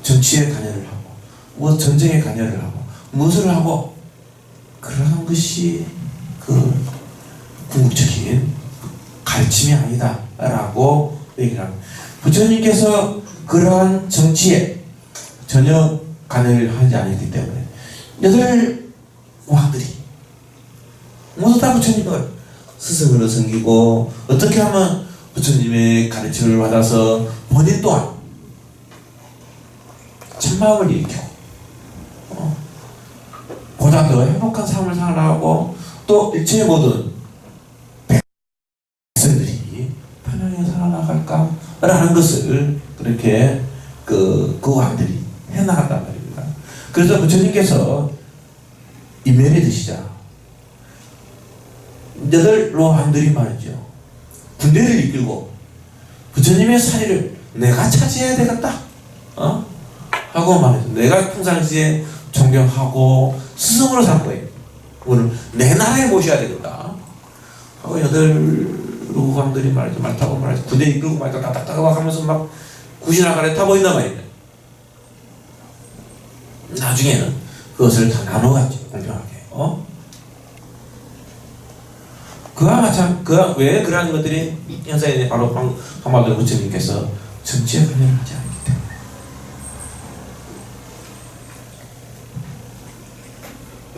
정치에 관여를 하고 전쟁에 관여를 하고 무엇을 하고 그러한 것이 그 궁극적인 가르침이 아니다 라고 얘기를 합니다. 부처님께서 그러한 정치에 전혀 관여를 하지 않았기 때문에 8 왕들이 모두 다 부처님을 스승으로 섬기고 어떻게 하면 부처님의 가르침을 받아서 본인 또한 참마음을 일으키고 보다 더 행복한 삶을 살아가고 또 일체의 모든 백성들이 편하게 살아나갈까 라는 것을 그렇게 그 왕들이 해나갔단 말입니다. 그래서 부처님께서 인면이 드시자 8 왕들이 말이죠, 군대를 이끌고 부처님의 사리를 내가 차지해야 되겠다 하고 말이죠. 내가 평상시에 존경하고 스승으로 삼고 오늘 내 나라에 모셔야 되겠다 하고 8 왕들이 말이죠, 말 타고 말이죠, 군대 이끌고 말이죠, 따닥따닥 하면서 막 구신하가래 타고 있단 말이죠. 나중에는 그것을 다 나눠갔죠, 공평하게. 왜 그러한 것들이 현사에 바로 한마디로 부처님께서 정치에 관여를 하지 않기 때문에.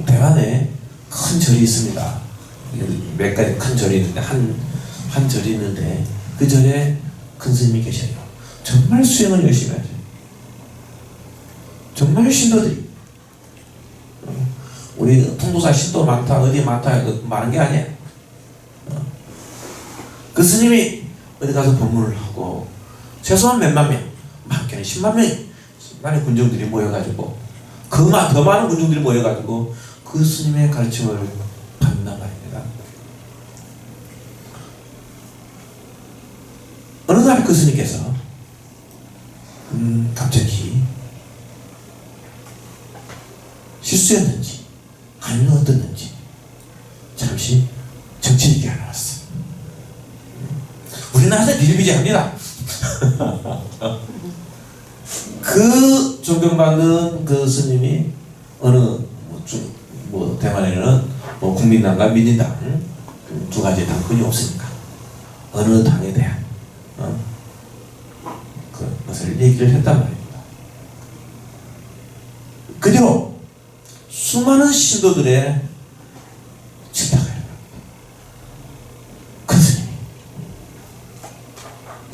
대만에 큰 절이 있습니다. 몇 가지 큰 절이 있는데 한 절이 있는데 그 절에 큰 스님이 계셔요. 정말 수행을 열심히 하죠. 정말 신도들이, 우리 통도사 신도 많다 어디 많다 많은 게 아니야. 그 스님이 어디 가서 법문을 하고 최소한 몇만 명, 많게는 10만 명의 군중들이 모여가지고 더 많은 군중들이 모여가지고 그 스님의 가르침을 받는단 말입니다. 어느 날 그 스님께서 갑자기 실수였는지 아니면 어떻는지 잠시 정치 얘기가 나왔어. 우리나라에서 비일비재합니다. 그 존경받는 그 스님이 어느 대만에는 국민당과 민진당 2가지 당권이 없으니까 어느 당에 대한 그것을 얘기를 했단 말입니다. 그 뒤로 수많은 신도들의 집탁을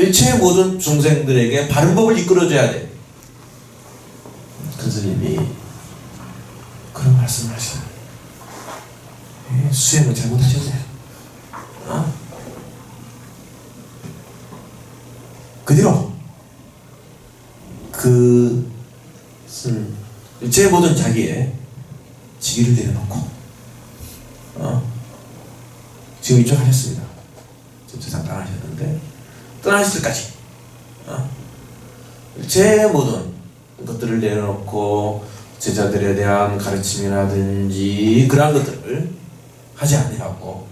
일체의 모든 중생들에게 바른 법을 이끌어줘야 돼. 큰 스님이 그런 말씀을 하시네요. 수행을 잘못하셨네요. 그 뒤로 일체의 모든 자기의 지위를 내려놓고 지금 이쪽 하셨습니다. 지금 세상 떠나셨는데 떠나실 때까지 일체의 모든 것들을 내려놓고 제자들에 대한 가르침이라든지 그러한 것들을 하지 아니라고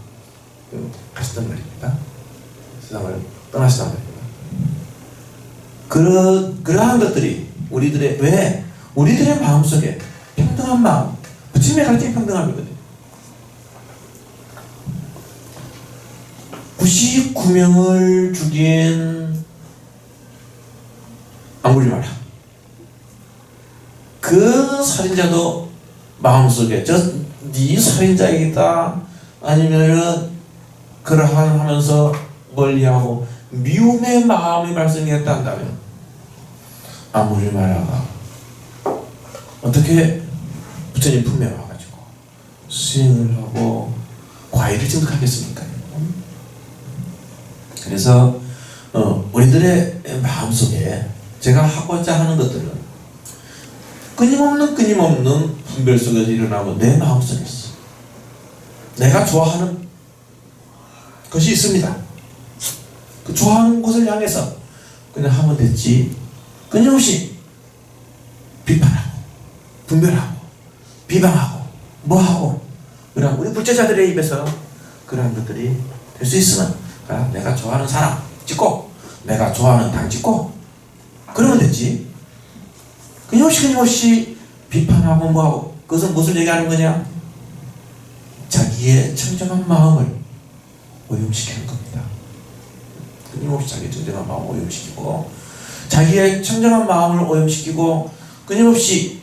하셨단 말입니다. 세상을 떠나시단 말입니다. 그러한 것들이 우리들의 마음속에 평등한 마음, 부처님의 가르침이 평등함이거든요. 99명을 죽인 안굴리마라, 그 살인자도 마음속에 네 살인자이다 아니면은 그러한 하면서 멀리하고 미움의 마음이 발생했다 한다면 안굴리마라가 어떻게 부처님 품에 와가지고 수행을 하고 과일을 증득하겠습니까? 그래서 우리들의 마음속에 제가 하고자 하는 것들은 끊임없는 분별 속에서 일어나고 내 마음속에 있어. 내가 좋아하는 것이 있습니다. 그 좋아하는 것을 향해서 그냥 하면 됐지, 끊임없이 비판하고 분별하고 비방하고 뭐하고 그런 우리 불제자들의 입에서 그런 것들이 될 수 있으면 내가 좋아하는 사람 찍고 내가 좋아하는 당 찍고 그러면 됐지. 끊임없이 비판하고 뭐하고 그것은 무엇을 얘기하는 거냐? 자기의 청정한 마음을 오염시키는 겁니다. 끊임없이 자기의 청정한 마음을 오염시키고 자기의 청정한 마음을 오염시키고 끊임없이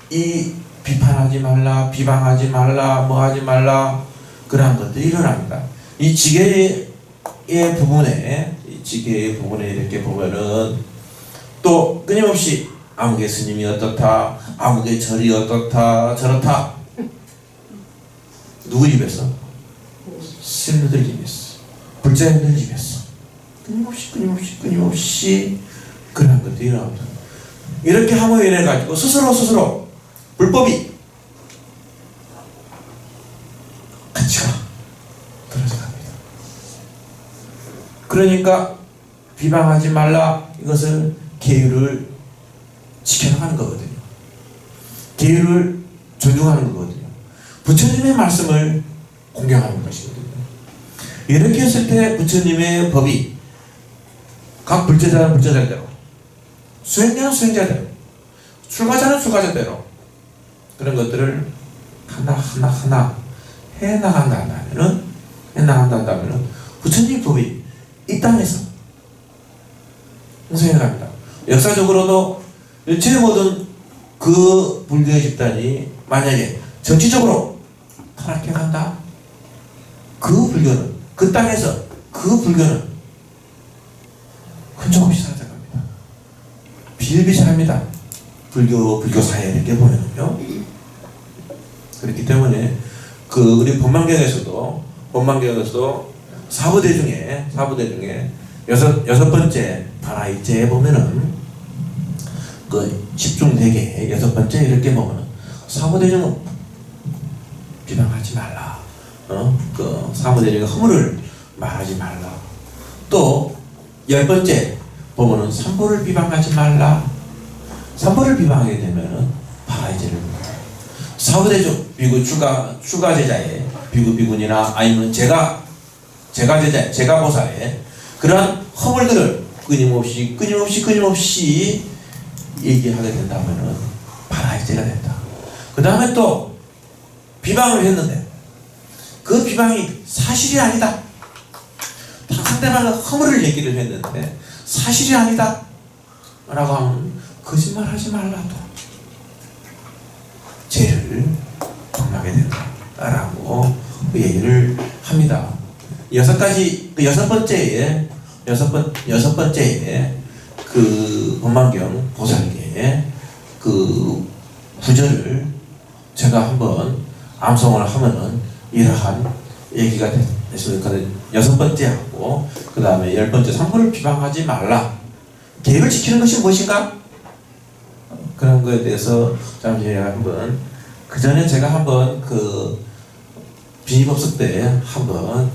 이 비판하지 말라, 비방하지 말라, 뭐하지 말라 그러한 것들이 일어납니다. 이 지계의 부분에 이렇게 보면은 또 끊임없이 아무개 스님이 어떻다, 아무개 절이 어떻다, 저렇다. 누구 입에서? 스님들 입에서, 불자님들 입에서 끊임없이 그런 것들이 일어납니다. 이렇게 함으로 인해 가지고 스스로 불법이 가치가 떨어져 갑니다. 그러니까 비방하지 말라, 이것을 계율을 지켜나가는 거거든요. 계율을 존중하는 거거든요. 부처님의 말씀을 공경하는 것이거든요. 이렇게 했을 때 부처님의 법이 각 불제자는 불제자대로, 수행자는 수행자대로, 출가자는 출가자대로 그런 것들을 하나 해나간다 한다면은 부처님 법이 이 땅에서 형성해 갑니다. 역사적으로도 일체의 모든 그 불교의 집단이 만약에 정치적으로 타락해 간다, 그 불교는 그 땅에서 그 불교는 흔적 없이 사라져갑니다. 비일비재합니다. 불교 사회 이렇게 보면요. 그렇기 때문에 우리 법망경에서도 사부대 중에 여섯 번째 바라이제에 보면은 그 십중대계 여섯 번째 이렇게 보면은 사부대중은 비방하지 말라. 그 사부대중의 허물을 말하지 말라. 또 10번째 보면은 삼보를 비방하지 말라. 삼보를 비방하게 되면은 바라이제를 사부대중 비구 추가 제자의 비구니나 아니면 제가 보살의 그러한 허물들을 끊임없이 얘기하게 된다면은 바라이제가 된다. 그 다음에 또 비방을 했는데 그 비방이 사실이 아니다. 상대방의 허물을 얘기를 했는데 사실이 아니다 라고 하면 거짓말 하지 말라도 죄를 범하게 된다라고 얘기를 합니다. 여섯 번째에 여섯 번째에 그 법만경 보살계의 그 구절을 제가 한번 암송을 하면은 이러한 얘기가 됐습니다. 여섯 번째하고 그 다음에 열 번째 산물을 비방하지 말라. 계율을 지키는 것이 무엇인가? 그런 거에 대해서 잠시 한번 그 전에 제가 한번 그 비니법석 때 한번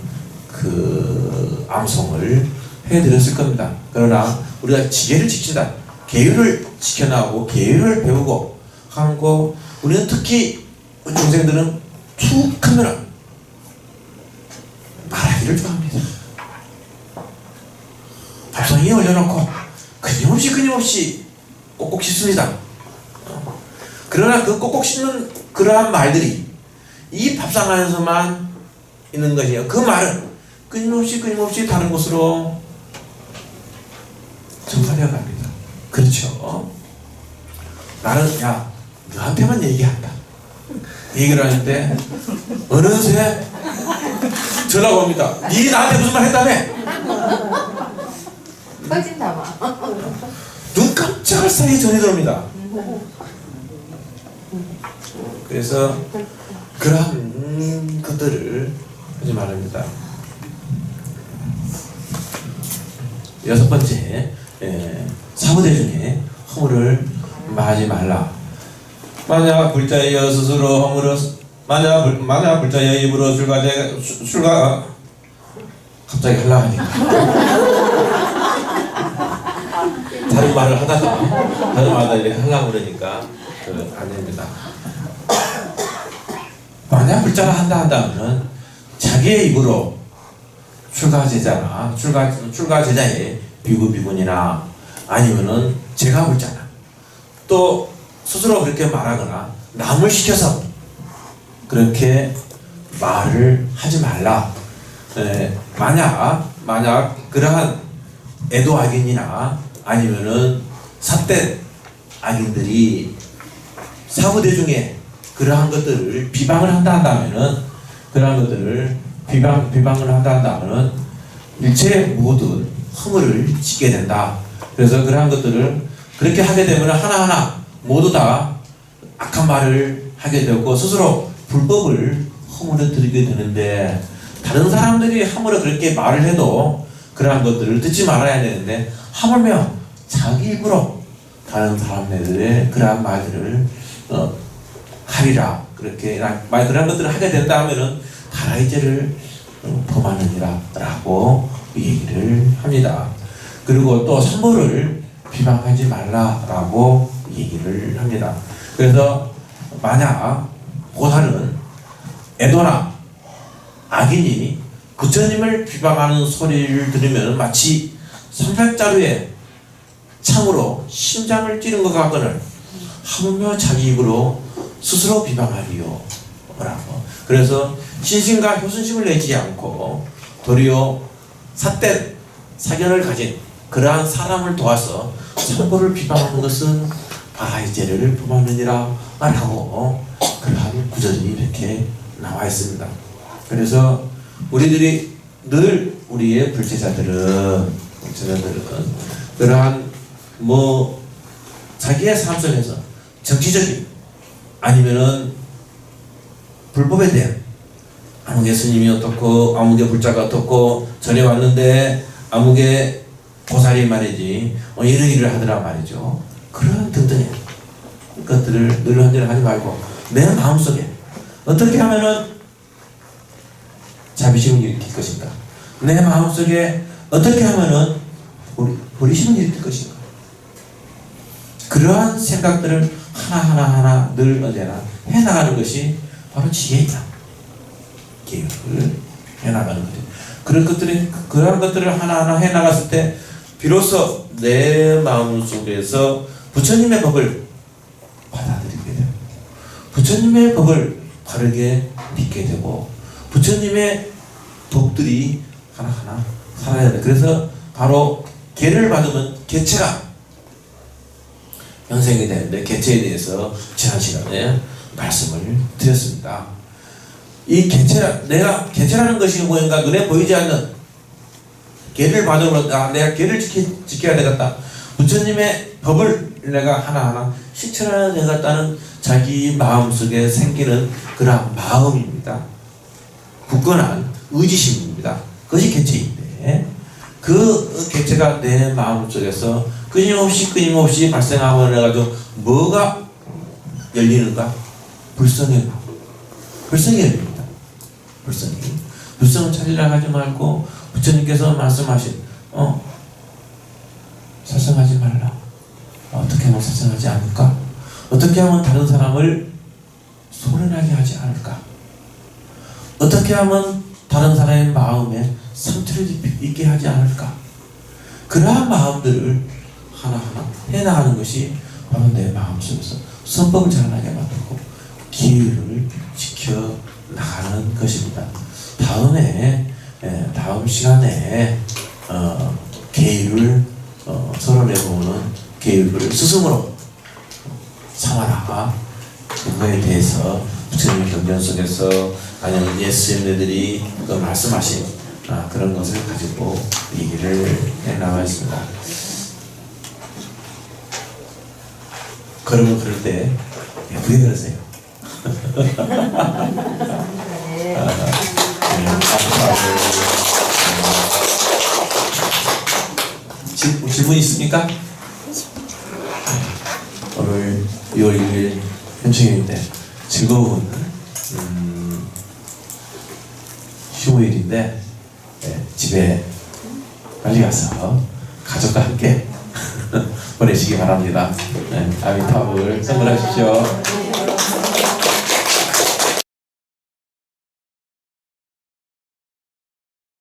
그 암송을 해드렸을 겁니다. 그러나 우리가 지계를 지킨다, 계율을 지켜나가고 계율을 배우고 하고 우리는 특히 중생들은 툭 하면 말하기를 좋아합니다. 밥상에 올려놓고 끊임없이 꼭꼭 씹습니다. 그러나 그 꼭꼭 씹는 그러한 말들이 이 밥상 안에서만 있는 것이에요. 그 말은 끊임없이 다른 곳으로 전파되어 갑니다. 그렇죠? 나는 야 너한테만 얘기한다. 얘기를 하는데 어느새 전화가 옵니다. 니 나한테 무슨 말 했다며? 터진다 봐. 눈 깜짝할 사이에 전이 들어옵니다. 그래서 그러한 것들을 하지 말합니다. 여섯 번째, 사무대 중에 허물을 마지 말라. 만약 불자여 스스로 허물을 만약 불자여 입으로 술가 갑자기 하려고 하니까 다른 말을 하다가 이렇게 하려고 그러니까 안 됩니다. 만약 불자가 한다면은 자기의 입으로 출가 제자나 출가 제자의 비구비군이나 아니면은 제가 불자나 또 스스로 그렇게 말하거나 남을 시켜서 그렇게 말을 하지 말라. 만약 그러한 애도 악인이나 아니면은 삿된 악인들이 사부대 중에 그러한 것들을 비방을 한다면은 그러한 것들을 비방을 한다면은 일체 모든 허물을 짓게 된다. 그래서 그러한 것들을 그렇게 하게 되면 하나하나 모두 다 악한 말을 하게 되고 스스로 불법을 허물어 들이게 되는데 다른 사람들이 하물어 그렇게 말을 해도 그러한 것들을 듣지 말아야 되는데 하물며 자기 입으로 다른 사람들의 그러한 말들을 하리라 그렇게 그런 것들을 하게 된다 하면은 가라이죄를 범하느니라 라고 얘기를 합니다. 그리고 또 산보를 비방하지 말라라고 얘기를 합니다. 그래서 만약 보살은 애도나 악인이 부처님을 비방하는 소리를 들으면 마치 삼백자루에 창으로 심장을 찌른 것 같거늘 하물며 자기 입으로 스스로 비방하리요 라고. 그래서 신심과 효순심을 내지 않고 도리어 삿된 사견을 가진 그러한 사람을 도와서 산보를 비방하는 것은 바라이죄를 범하느니라 라고 그러한 구절이 이렇게 나와 있습니다. 그래서 우리들이 늘 우리의 불제자들은 그러한 자기의 삶 속에서 정치적인 아니면은 불법에 대한 아무개 스님이 어떻고 아무개 불자가 어떻고 전에 왔는데 아무개 보살이 말이지 이런 일을 하더라 말이죠. 그런 등등의 것들을 늘 헌전을 하지 말고 내 마음속에 어떻게 하면은 자비심을 일으킬 것인가, 내 마음속에 어떻게 하면은 보리심을 일으킬 것인가, 그러한 생각들을 하나하나 늘 언제나 해나가는 것이 바로 지혜이다. 계획을 해나가는 거죠. 그러한 것들을 하나하나 해나갔을 때 비로소 내 마음속에서 부처님의 법을 받아들이게 되고 부처님의 법을 바르게 믿게 되고 부처님의 법들이 하나하나 살아야 돼. 그래서 바로 계를 받으면 개체가 형성이 되는데 개체에 대해서 지난 시간에 말씀을 드렸습니다. 이 개체라는 것이 뭔가 눈에 보이지 않는 계를 받으므로 내가 계를 지켜야 되겠다. 부처님의 법을 내가 하나하나 실천해야 되겠다는 자기 마음속에 생기는 그러한 마음입니다. 굳건한 의지심입니다. 그것이 개체인데 그 개체가 내 마음속에서 끊임없이 발생하고 해가지고 뭐가 열리는가? 불성이 열립니다. 불성은 찾으려 하지 말고 부처님께서 말씀하신 살생하지 말라. 어떻게 하면 살생하지 않을까? 어떻게 하면 다른 사람을 소란하게 하지 않을까? 어떻게 하면 다른 사람의 마음에 상처를 입게 하지 않을까? 그러한 마음들을 하나하나 해나가는 것이 바로 내 마음속에서 선법을 자라나게 만들고 기회를 지켜나가는 것입니다. 다음 시간에 계율을 서로 내보는 계율을 스승으로 삼아라. 그거에 대해서 부처님 경전 속에서 아니면 예수님들이 말씀하신 그런 것을 가지고 얘기를 해나가 있습니다. 걸으면 걸을 때 예쁘게 걸으세요. 질문 있습니까? 오늘 6월 1일 현충일인데 즐거운 휴무일인데 집에 빨리 가서 가족과 함께 보내시기 바랍니다. 아미타불 선물하십시오.